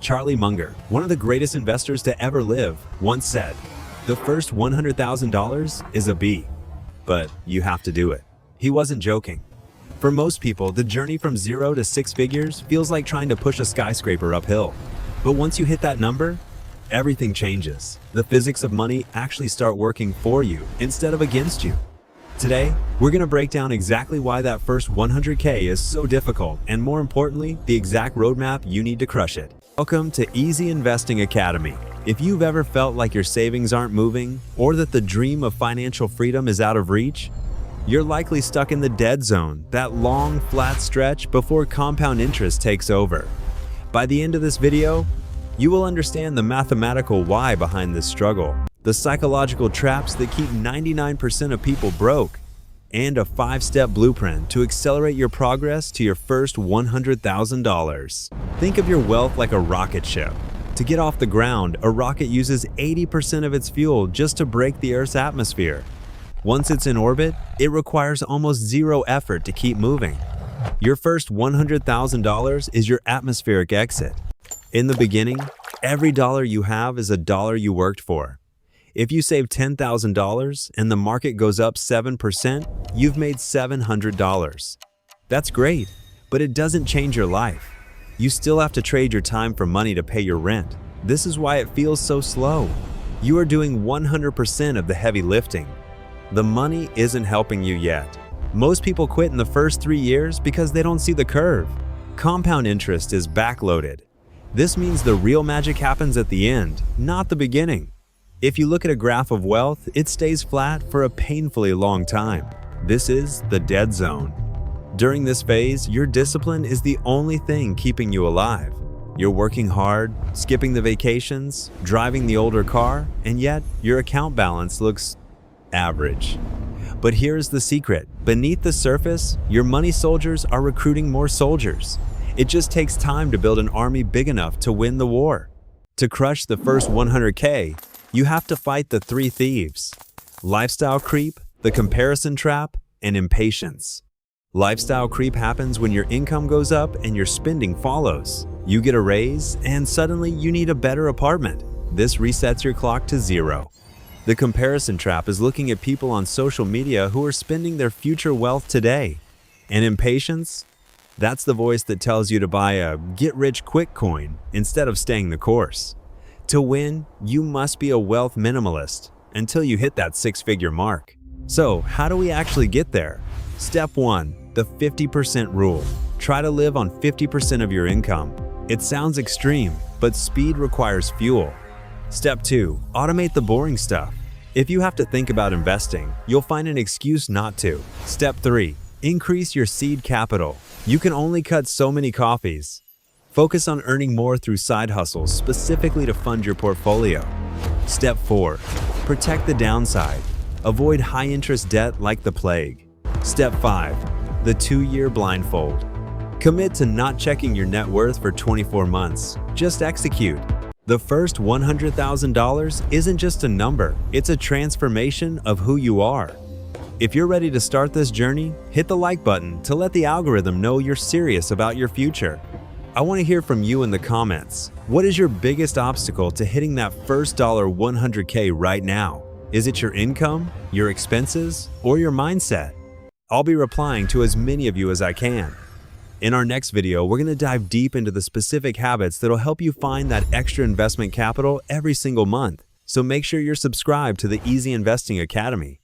Charlie Munger, one of the greatest investors to ever live, once said, "The first $100,000 is a B, but you have to do it." He wasn't joking. For most people, the journey from 0 to 6 figures feels like trying to push a skyscraper uphill. But once you hit that number, everything changes. The physics of money actually start working for you instead of against you. Today, we're going to break down exactly why that first 100K is so difficult, and more importantly, the exact roadmap you need to crush it. Welcome to Easy Investing Academy. If you've ever felt like your savings aren't moving, or that the dream of financial freedom is out of reach, you're likely stuck in the dead zone, that long, flat stretch before compound interest takes over. By the end of this video, you will understand the mathematical why behind this struggle, the psychological traps that keep 99% of people broke, and a 5-step blueprint to accelerate your progress to your first $100,000. Think of your wealth like a rocket ship. To get off the ground, a rocket uses 80% of its fuel just to break the Earth's atmosphere. Once it's in orbit, it requires almost zero effort to keep moving. Your first $100,000 is your atmospheric exit. In the beginning, every dollar you have is a dollar you worked for. If you save $10,000 and the market goes up 7%, you've made $700. That's great, but it doesn't change your life. You still have to trade your time for money to pay your rent. This is why it feels so slow. You are doing 100% of the heavy lifting. The money isn't helping you yet. Most people quit in the first 3 years because they don't see the curve. Compound interest is backloaded. This means the real magic happens at the end, not the beginning. If you look at a graph of wealth, it stays flat for a painfully long time. This is the dead zone. During this phase, your discipline is the only thing keeping you alive. You're working hard, skipping the vacations, driving the older car, and yet your account balance looks average. But here's the secret. Beneath the surface, your money soldiers are recruiting more soldiers. It just takes time to build an army big enough to win the war. To crush the first 100K, you have to fight the 3 thieves: lifestyle creep, the comparison trap, and impatience. Lifestyle creep happens when your income goes up and your spending follows. You get a raise, and suddenly you need a better apartment. This resets your clock to 0. The comparison trap is looking at people on social media who are spending their future wealth today. And impatience? That's the voice that tells you to buy a get-rich-quick coin instead of staying the course. To win, you must be a wealth minimalist until you hit that 6-figure mark. So, how do we actually get there? Step 1, the 50% rule. Try to live on 50% of your income. It sounds extreme, but speed requires fuel. Step 2, automate the boring stuff. If you have to think about investing, you'll find an excuse not to. Step 3, increase your seed capital. You can only cut so many coffees. Focus on earning more through side hustles specifically to fund your portfolio. Step 4, protect the downside. Avoid high-interest debt like the plague. Step 5, the 2-year blindfold. Commit to not checking your net worth for 24 months. Just execute. The first $100,000 isn't just a number, it's a transformation of who you are. If you're ready to start this journey, hit the like button to let the algorithm know you're serious about your future. I want to hear from you in the comments. What is your biggest obstacle to hitting that first $100K right now? Is it your income, your expenses, or your mindset? I'll be replying to as many of you as I can. In our next video, we're going to dive deep into the specific habits that'll help you find that extra investment capital every single month. So make sure you're subscribed to the Easy Investing Academy.